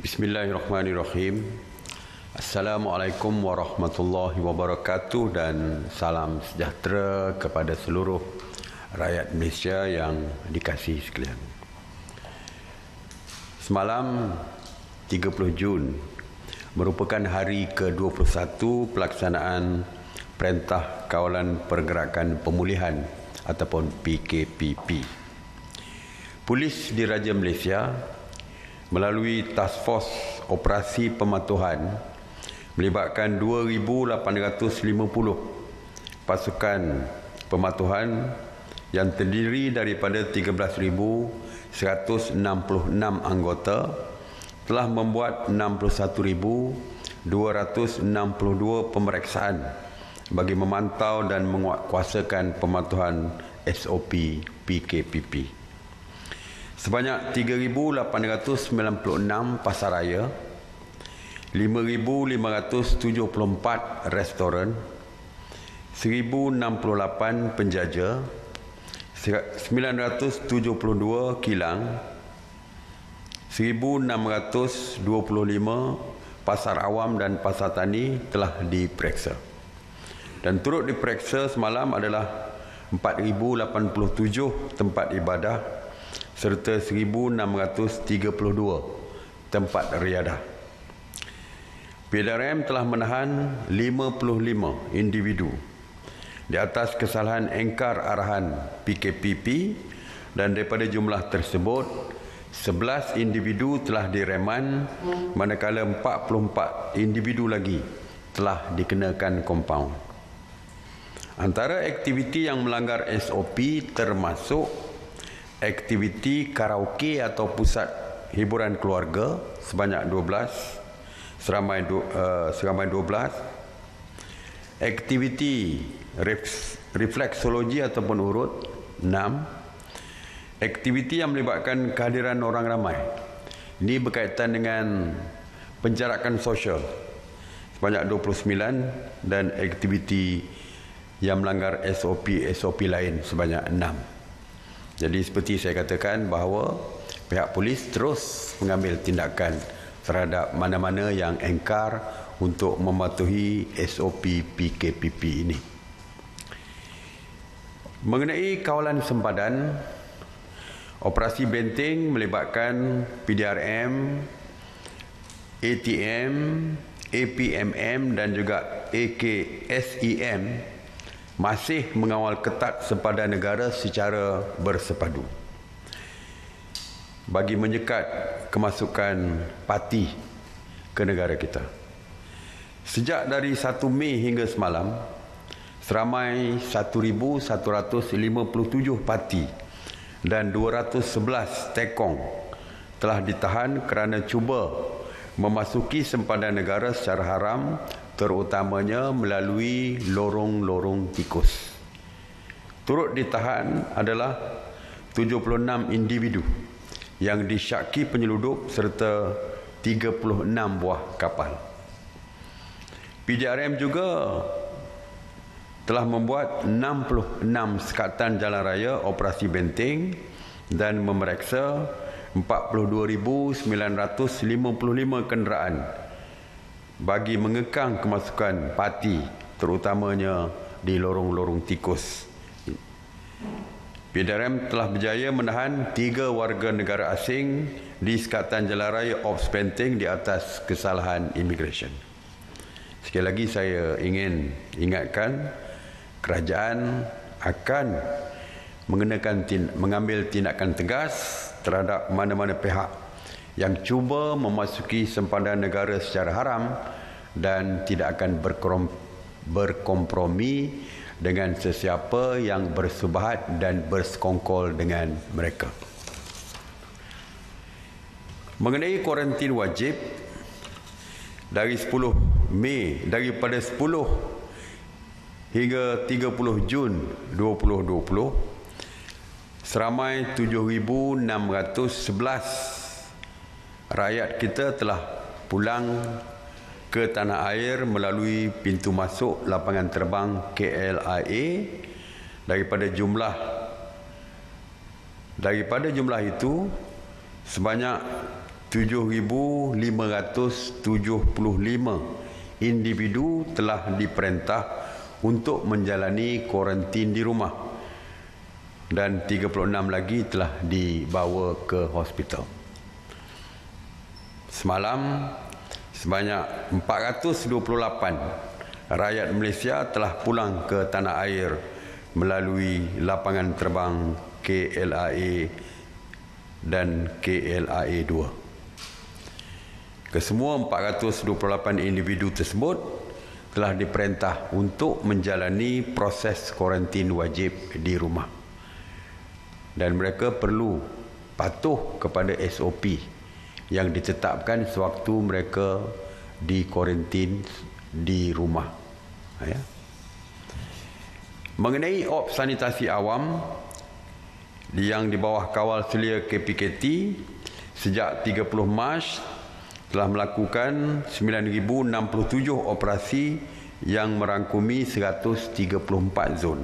Bismillahirrahmanirrahim. Assalamualaikum warahmatullahi wabarakatuh dan salam sejahtera kepada seluruh rakyat Malaysia yang dikasihi sekalian. Semalam 30 Jun merupakan hari ke-21 pelaksanaan Perintah Kawalan Pergerakan Pemulihan ataupun PKPP. Polis Diraja Malaysia melalui Task Force Operasi Pematuhan melibatkan 2,850 pasukan pematuhan yang terdiri daripada 13,166 anggota telah membuat 61,262 pemeriksaan bagi memantau dan menguatkuasakan pematuhan SOP PKPP. Sebanyak 3,896 pasaraya, 5,574 restoran, 1,068 penjaja, 972 kilang, 1,625 pasar awam dan pasar tani telah diperiksa. Dan turut diperiksa semalam adalah 4,087 tempat ibadah serta 1,632 tempat riadah. PDRM telah menahan 55 individu di atas kesalahan engkar arahan PKPP dan daripada jumlah tersebut 11 individu telah direman manakala 44 individu lagi telah dikenakan kompaun. Antara aktiviti yang melanggar SOP termasuk aktiviti karaoke atau pusat hiburan keluarga sebanyak 12, seramai 12, aktiviti refleksologi ataupun urut 6, aktiviti yang melibatkan kehadiran orang ramai. Ini berkaitan dengan penjarakan sosial sebanyak 29 dan aktiviti yang melanggar SOP lain sebanyak 6. Jadi seperti saya katakan bahawa pihak polis terus mengambil tindakan terhadap mana-mana yang engkar untuk mematuhi SOP PKPP ini. Mengenai kawalan sempadan, operasi Benteng melibatkan PDRM, ATM, APMM dan juga AKSEM masih mengawal ketat sempadan negara secara bersepadu bagi menyekat kemasukan parti ke negara kita. Sejak dari 1 Mei hingga semalam, seramai 1,157 parti dan 211 tekong telah ditahan kerana cuba memasuki sempadan negara secara haram, terutamanya melalui lorong-lorong tikus. Turut ditahan adalah 76 individu yang disyaki penyeludup serta 36 buah kapal. PDRM juga telah membuat 66 sekatan jalan raya operasi Benteng dan memeriksa 42,955 kenderaan bagi mengekang kemasukan parti terutamanya di lorong-lorong tikus. PDRM telah berjaya menahan 3 warga negara asing di sekatan jalan raya Ops Benteng di atas kesalahan imigresen. Sekali lagi saya ingin ingatkan kerajaan akan mengambil tindakan tegas terhadap mana-mana pihak yang cuba memasuki sempadan negara secara haram dan tidak akan berkompromi dengan sesiapa yang bersubahat dan bersekongkol dengan mereka. Mengenai kuarantin wajib, dari 10 Mei, daripada 10 hingga 30 Jun 2020, seramai 7,611 rakyat kita telah pulang ke tanah air melalui pintu masuk lapangan terbang KLIA. Daripada jumlah itu, sebanyak 7,575 individu telah diperintah untuk menjalani kuarantin di rumah dan 36 lagi telah dibawa ke hospital. Semalam, sebanyak 428 rakyat Malaysia telah pulang ke tanah air melalui lapangan terbang KLIA dan KLIA 2. Kesemua 428 individu tersebut telah diperintah untuk menjalani proses kuarantin wajib di rumah. Dan mereka perlu patuh kepada SOP yang ditetapkan sewaktu mereka di kuarantin di rumah. Ya. Mengenai op sanitasi awam yang di bawah kawal sulia KPKT, sejak 30 Mac telah melakukan 9,067 operasi yang merangkumi 134 zon.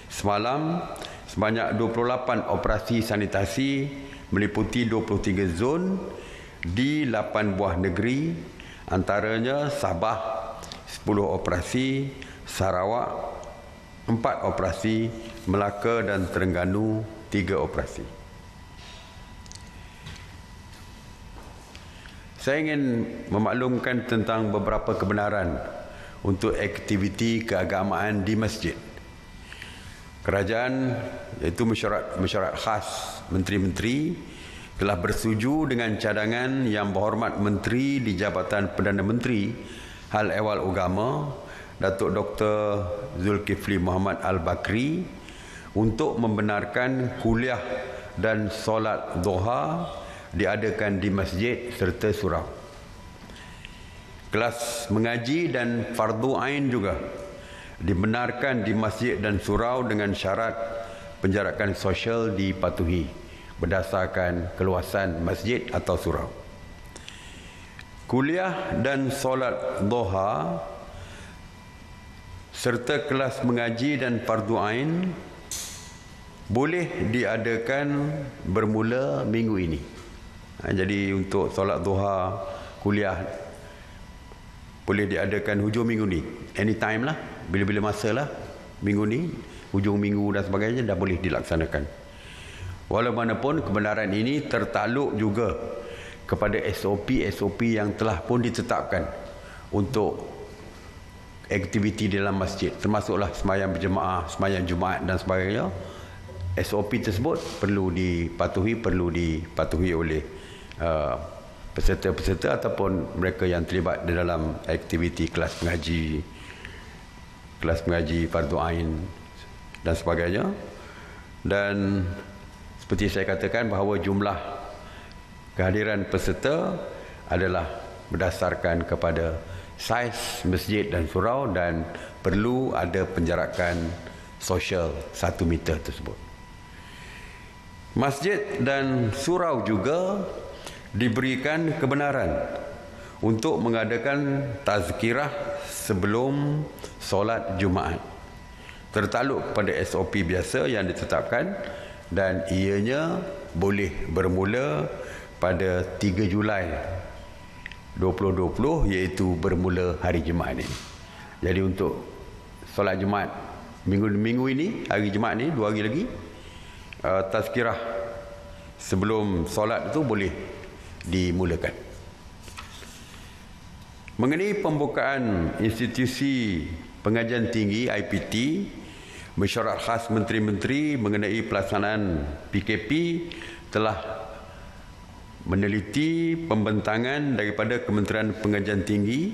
Semalam, sebanyak 28 operasi sanitasi meliputi 23 zon di 8 buah negeri, antaranya Sabah 10 operasi, Sarawak 4 operasi, Melaka dan Terengganu 3 operasi. Saya ingin memaklumkan tentang beberapa kebenaran untuk aktiviti keagamaan di masjid. Kerajaan, iaitu mesyuarat khas Menteri-Menteri, telah bersetuju dengan cadangan Yang Berhormat Menteri di Jabatan Perdana Menteri Hal Ehwal Agama, Datuk Dr. Zulkifli Muhammad Al-Bakri, untuk membenarkan kuliah dan solat duha diadakan di masjid serta surau. Kelas mengaji dan fardu ain juga dibenarkan di masjid dan surau dengan syarat penjarakan sosial dipatuhi berdasarkan keluasan masjid atau surau. Kuliah dan solat duha serta kelas mengaji dan fardu ain boleh diadakan bermula minggu ini. Jadi untuk solat duha, kuliah boleh diadakan hujung minggu ni, anytime lah, bila-bila masa lah, minggu ni, hujung minggu dan sebagainya dah boleh dilaksanakan. Walaupun kebenaran ini tertakluk juga kepada SOP yang telah pun ditetapkan untuk aktiviti dalam masjid, termasuklah sembahyang berjemaah, sembahyang Jumaat dan sebagainya. SOP tersebut perlu dipatuhi oleh peserta-peserta ataupun mereka yang terlibat di dalam aktiviti kelas mengaji fardu ain dan sebagainya. Dan seperti saya katakan bahawa jumlah kehadiran peserta adalah berdasarkan kepada saiz masjid dan surau dan perlu ada penjarakan sosial 1 meter tersebut. Masjid dan surau juga diberikan kebenaran untuk mengadakan tazkirah sebelum solat Jumaat, tertakluk kepada SOP biasa yang ditetapkan, dan ianya boleh bermula pada 3 Julai 2020, iaitu bermula hari Jumaat ini. Jadi untuk solat Jumaat minggu ini, hari Jumaat ni 2 hari lagi, tazkirah sebelum solat itu boleh dimulakan. Mengenai pembukaan institusi pengajian tinggi IPT, Mesyuarat Khas Menteri-Menteri mengenai pelaksanaan PKP telah meneliti pembentangan daripada Kementerian Pengajian Tinggi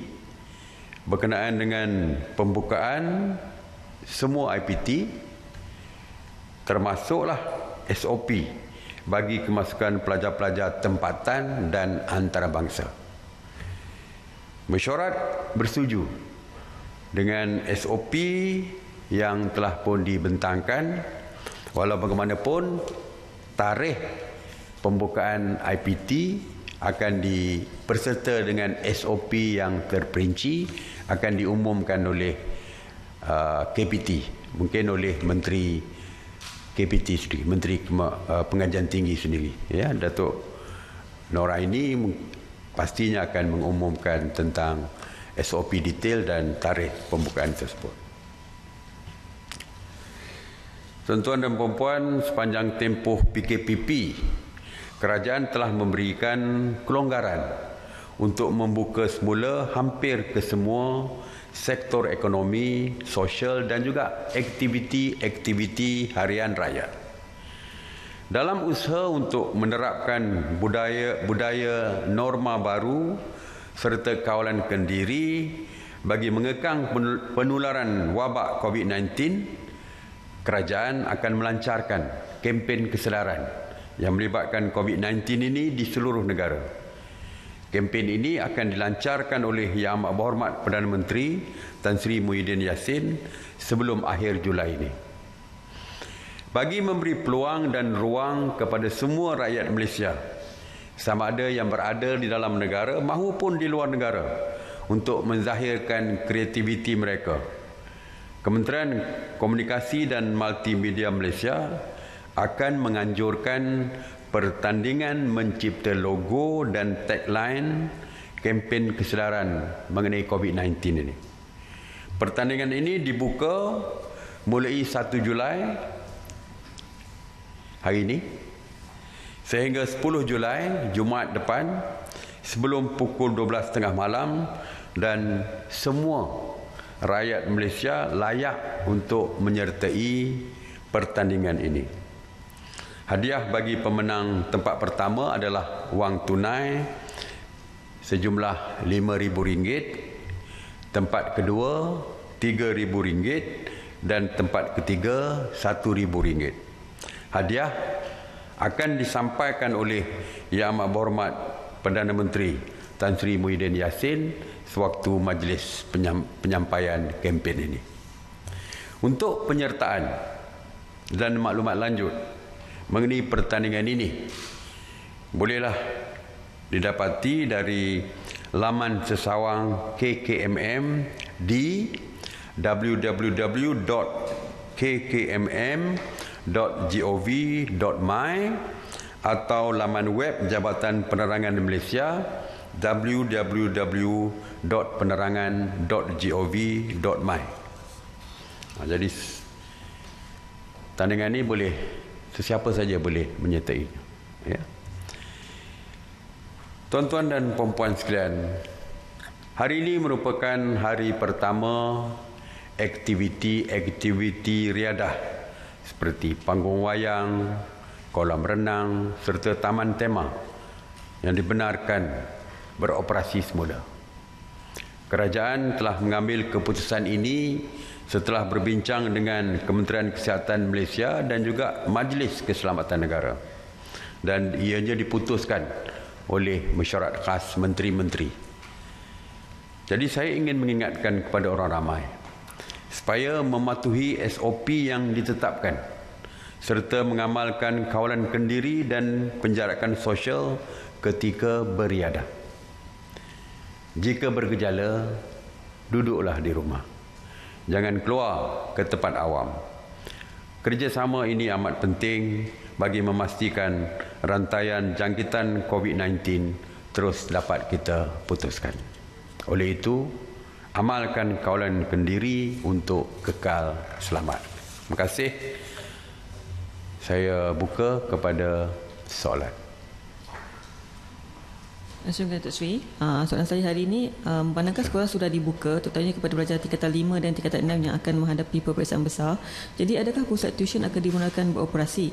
berkenaan dengan pembukaan semua IPT, termasuklah SOP bagi kemasukan pelajar-pelajar tempatan dan antarabangsa. Mesyuarat bersetuju dengan SOP yang telah pun dibentangkan, walau bagaimanapun tarikh pembukaan IPT akan berserta dengan SOP yang terperinci akan diumumkan oleh KPT, mungkin oleh Menteri KPT sendiri, Menteri Pengajian Tinggi sendiri, ya, Datuk Nora ini pastinya akan mengumumkan tentang SOP detail dan tarikh pembukaan tersebut. Tuan-tuan dan puan-puan, sepanjang tempoh PKPP, kerajaan telah memberikan kelonggaran untuk membuka semula hampir ke semua sektor ekonomi, sosial dan juga aktiviti-aktiviti harian rakyat. Dalam usaha untuk menerapkan budaya norma baru serta kawalan kendiri bagi mengekang penularan wabak COVID-19, kerajaan akan melancarkan kempen kesedaran yang melibatkan COVID-19 ini di seluruh negara. Kempen ini akan dilancarkan oleh Yang Amat Berhormat Perdana Menteri Tan Sri Muhyiddin Yassin sebelum akhir Julai ini. Bagi memberi peluang dan ruang kepada semua rakyat Malaysia, sama ada yang berada di dalam negara maupun di luar negara, untuk menzahirkan kreativiti mereka, Kementerian Komunikasi dan Multimedia Malaysia akan menganjurkan pertandingan mencipta logo dan tagline kempen kesedaran mengenai COVID-19 ini. Pertandingan ini dibuka mulai 1 Julai hari ini sehingga 10 Julai Jumaat depan sebelum pukul 12.30 malam, dan semua rakyat Malaysia layak untuk menyertai pertandingan ini. Hadiah bagi pemenang tempat pertama adalah wang tunai sejumlah RM5,000, tempat kedua RM3,000 dan tempat ketiga RM1,000. Hadiah akan disampaikan oleh Yang Amat Berhormat Perdana Menteri Tan Sri Muhyiddin Yassin sewaktu majlis penyampaian kempen ini. Untuk penyertaan dan maklumat lanjut mengenai pertandingan ini bolehlah didapati dari laman sesawang KKMM di www.kkmm.gov.my atau laman web Jabatan Penerangan Malaysia www.penerangan.gov.my. Jadi tandingan ini boleh sesiapa saja boleh menyertai. Ya. Tuan-tuan dan puan-puan sekalian, hari ini merupakan hari pertama aktiviti-aktiviti riadah seperti panggung wayang, kolam renang serta taman tema yang dibenarkan beroperasi semula. Kerajaan telah mengambil keputusan ini setelah berbincang dengan Kementerian Kesihatan Malaysia dan juga Majlis Keselamatan Negara, dan ianya diputuskan oleh mesyuarat khas menteri-menteri. Jadi saya ingin mengingatkan kepada orang ramai supaya mematuhi SOP yang ditetapkan serta mengamalkan kawalan kendiri dan penjarakan sosial ketika beriadah. Jika bergejala, duduklah di rumah. Jangan keluar ke tempat awam. Kerjasama ini amat penting bagi memastikan rantaian jangkitan COVID-19 terus dapat kita putuskan. Oleh itu, amalkan kawalan kendiri untuk kekal selamat. Terima kasih. Saya buka kepada soalan. Terima kasih Datuk Seri. Soalan saya hari ini, manakah sekolah sudah dibuka, terutamanya kepada pelajar tingkatan 5 dan tingkatan 6 yang akan menghadapi peperiksaan besar. Jadi adakah pusat tuition akan dimulakan beroperasi?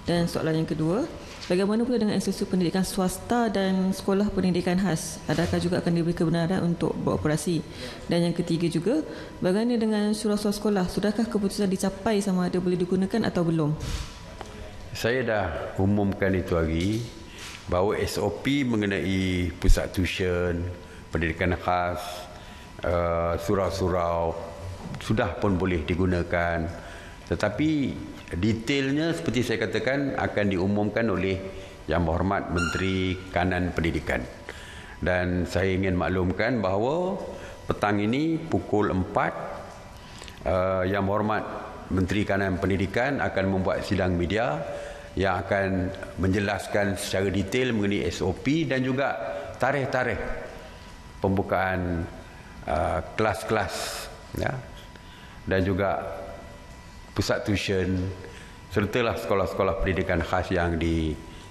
Dan soalan yang kedua, bagaimana pula dengan institusi pendidikan swasta dan sekolah pendidikan khas? Adakah juga akan diberi kebenaran untuk beroperasi? Dan yang ketiga juga, bagaimana dengan surau-surau sekolah? Sudahkah keputusan dicapai sama ada boleh digunakan atau belum? Saya dah umumkan itu hari bahawa SOP mengenai pusat tuition, pendidikan khas, surau-surau sudah pun boleh digunakan. Tetapi detailnya seperti saya katakan akan diumumkan oleh Yang Berhormat Menteri Kanan Pendidikan. Dan saya ingin maklumkan bahawa petang ini pukul 4 Yang Berhormat Menteri Kanan Pendidikan akan membuat sidang media yang akan menjelaskan secara detail mengenai SOP dan juga tarikh-tarikh pembukaan kelas-kelas, ya, dan juga pusat tuition sertalah sekolah-sekolah pendidikan khas yang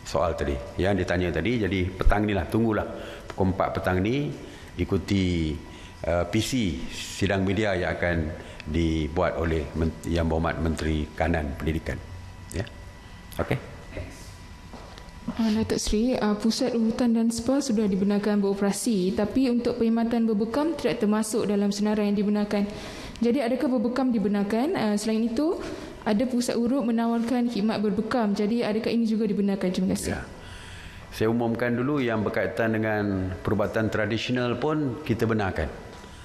soal tadi, yang ditanya tadi. Jadi petang ni lah, tunggulah pukul 4 petang ni, ikuti PC sidang media yang akan dibuat oleh Yang Berhormat Menteri Kanan Pendidikan. Ya, okey. Datuk Seri, pusat urutan dan spa sudah dibenarkan beroperasi, tapi untuk perkhidmatan berbekam tidak termasuk dalam senarai yang dibenarkan. Jadi adakah berbekam dibenarkan? Selain itu, ada pusat urut menawarkan khidmat berbekam. Jadi adakah ini juga dibenarkan? Terima kasih. Ya. Saya umumkan dulu yang berkaitan dengan perubatan tradisional pun kita benarkan.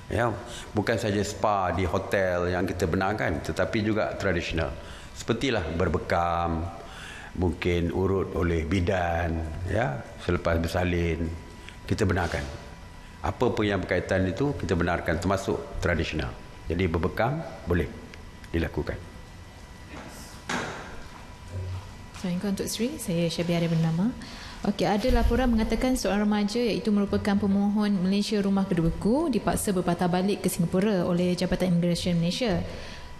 Ya, bukan saja spa di hotel yang kita benarkan, tetapi juga tradisional. Sepertilah berbekam, mungkin urut oleh bidan, ya, selepas bersalin, kita benarkan. Apa pun yang berkaitan itu kita benarkan, termasuk tradisional. Jadi berbekam boleh dilakukan. Assalamualaikum Datuk Seri, saya Syabiara bernama. Okey, ada laporan mengatakan seorang remaja iaitu merupakan pemohon Malaysia Rumah Kedua-Buku dipaksa berpatah balik ke Singapura oleh Jabatan Imigresen Malaysia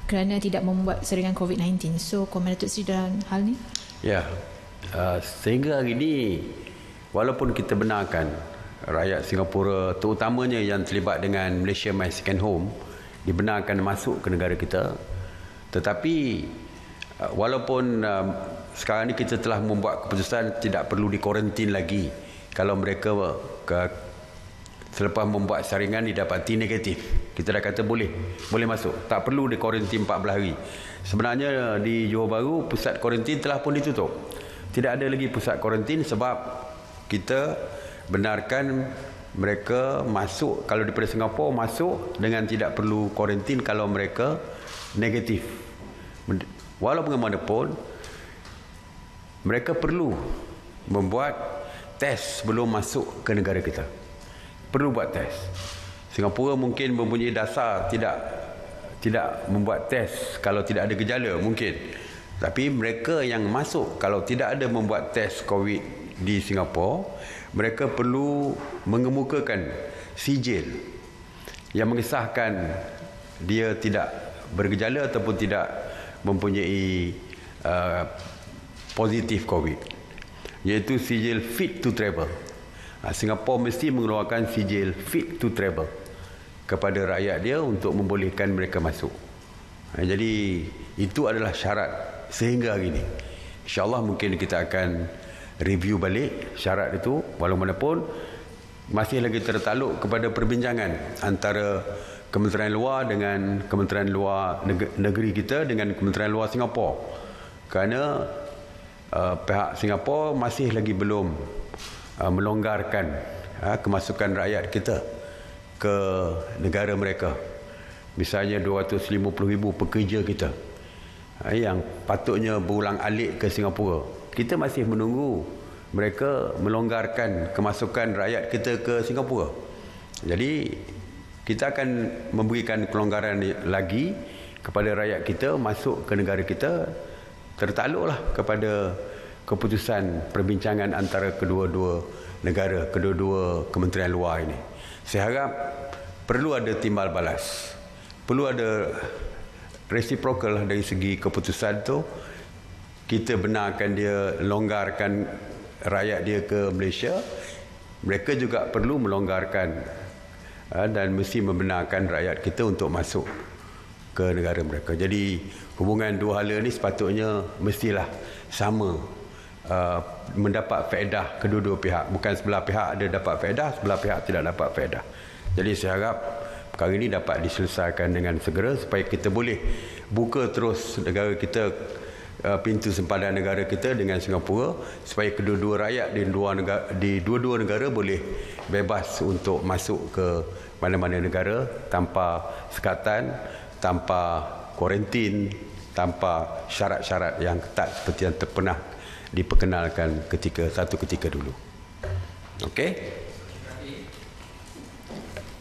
kerana tidak membuat serangan COVID-19. So, komen Datuk Seri dalam hal ni? Ya, sehingga hari ini walaupun kita benarkan rakyat Singapura, terutamanya yang terlibat dengan Malaysia My Second Home, dibenarkan masuk ke negara kita, tetapi walaupun sekarang ni kita telah membuat keputusan tidak perlu dikuarantin lagi kalau mereka selepas membuat saringan didapati negatif, kita dah kata boleh masuk, tak perlu dikuarantin 14 hari. Sebenarnya di Johor Bahru pusat kuarantin telah pun ditutup, tidak ada lagi pusat kuarantin sebab kita benarkan mereka masuk, kalau daripada Singapura masuk dengan tidak perlu kuarantin kalau mereka negatif. Walaupun bagaimanapun mereka perlu membuat test sebelum masuk ke negara kita. Perlu buat test. Singapura mungkin mempunyai dasar tidak membuat test kalau tidak ada gejala mungkin. Tapi mereka yang masuk kalau tidak ada membuat test COVID di Singapura, mereka perlu mengemukakan sijil yang mengesahkan dia tidak bergejala ataupun tidak mempunyai positif COVID, iaitu sijil fit to travel. Singapura mesti mengeluarkan sijil fit to travel kepada rakyat dia untuk membolehkan mereka masuk. Jadi itu adalah syarat sehingga hari ini. InsyaAllah mungkin kita akan review balik syarat itu, walaupun masih lagi tertakluk kepada perbincangan antara Kementerian Luar dengan Kementerian Luar Negeri kita dengan Kementerian Luar Singapura, kerana pihak Singapura masih lagi belum melonggarkan kemasukan rakyat kita ke negara mereka. Misalnya 250,000 pekerja kita yang patutnya berulang alik ke Singapura, kita masih menunggu mereka melonggarkan kemasukan rakyat kita ke Singapura. Jadi kita akan memberikan kelonggaran lagi kepada rakyat kita masuk ke negara kita, tertakluklah kepada keputusan perbincangan antara kedua-dua negara, kedua-dua kementerian luar ini. Saya harap perlu ada timbal balas, perlu ada reciprocal dari segi keputusan tu. Kita benarkan dia longgarkan rakyat dia ke Malaysia, mereka juga perlu melonggarkan dan mesti membenarkan rakyat kita untuk masuk ke negara mereka. Jadi hubungan dua hala ni sepatutnya mestilah sama, mendapat faedah kedua-dua pihak. Bukan sebelah pihak ada dapat faedah, sebelah pihak tidak dapat faedah. Jadi saya harap perkara ini dapat diselesaikan dengan segera supaya kita boleh buka terus negara kita, pintu sempadan negara kita dengan Singapura, supaya kedua-dua rakyat di dua-dua negara boleh bebas untuk masuk ke mana-mana negara tanpa sekatan, tanpa kuarantin, tanpa syarat-syarat yang ketat seperti yang pernah diperkenalkan satu ketika dulu. Okey?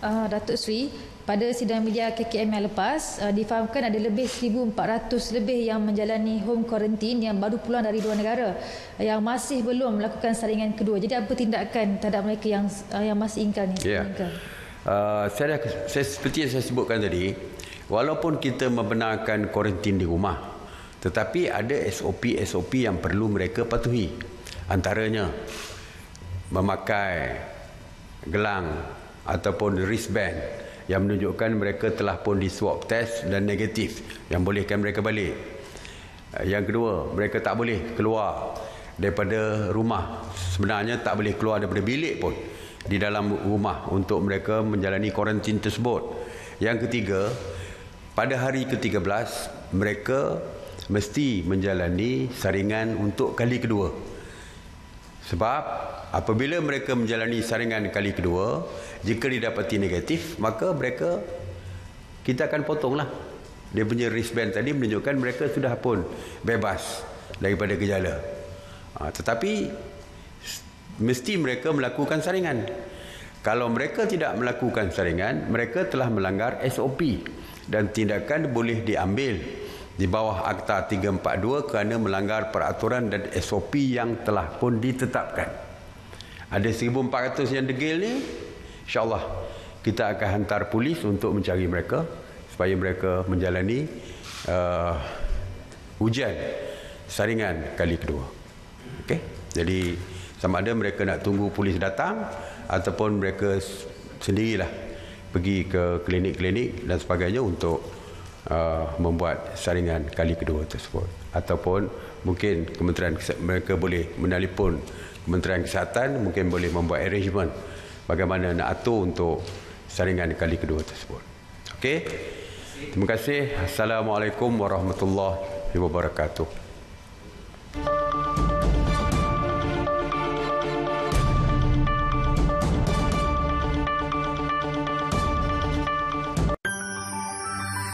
Datuk Seri, pada sidang media KKM yang lepas, difahamkan ada lebih 1,400 lebih yang menjalani home quarantine yang baru pulang dari luar negara yang masih belum melakukan saringan kedua. Jadi apa tindakan terhadap mereka yang masih ingkar ni? Ya. Saya seperti yang saya sebutkan tadi, walaupun kita membenarkan kuarantin di rumah, tetapi ada SOP yang perlu mereka patuhi. Antaranya memakai gelang ataupun wristband yang menunjukkan mereka telah pun di swab test dan negatif, yang bolehkan mereka balik. Yang kedua, mereka tak boleh keluar daripada rumah. Sebenarnya tak boleh keluar daripada bilik pun di dalam rumah untuk mereka menjalani kuarantin tersebut. Yang ketiga, pada hari ke-13 mereka mesti menjalani saringan untuk kali kedua. Sebab apabila mereka menjalani saringan kali kedua, jika didapati negatif, maka kita akan potonglah. Dia punya wristband tadi menunjukkan mereka sudah pun bebas daripada gejala. Tetapi mesti mereka melakukan saringan. Kalau mereka tidak melakukan saringan, mereka telah melanggar SOP dan tindakan boleh diambil di bawah Akta 342 kerana melanggar peraturan dan SOP yang telah pun ditetapkan. Ada 1,400 yang degil ni, insyaAllah kita akan hantar polis untuk mencari mereka supaya mereka menjalani ujian saringan kali kedua. Okey? Jadi sama ada mereka nak tunggu polis datang ataupun mereka sendirilah pergi ke klinik-klinik dan sebagainya untuk membuat saringan kali kedua tersebut. Ataupun mungkin mereka boleh menelpon Kementerian Kesihatan, mungkin boleh membuat arrangement bagaimana nak atur untuk saringan kali kedua tersebut. Okey? Terima kasih. Assalamualaikum warahmatullahi wabarakatuh.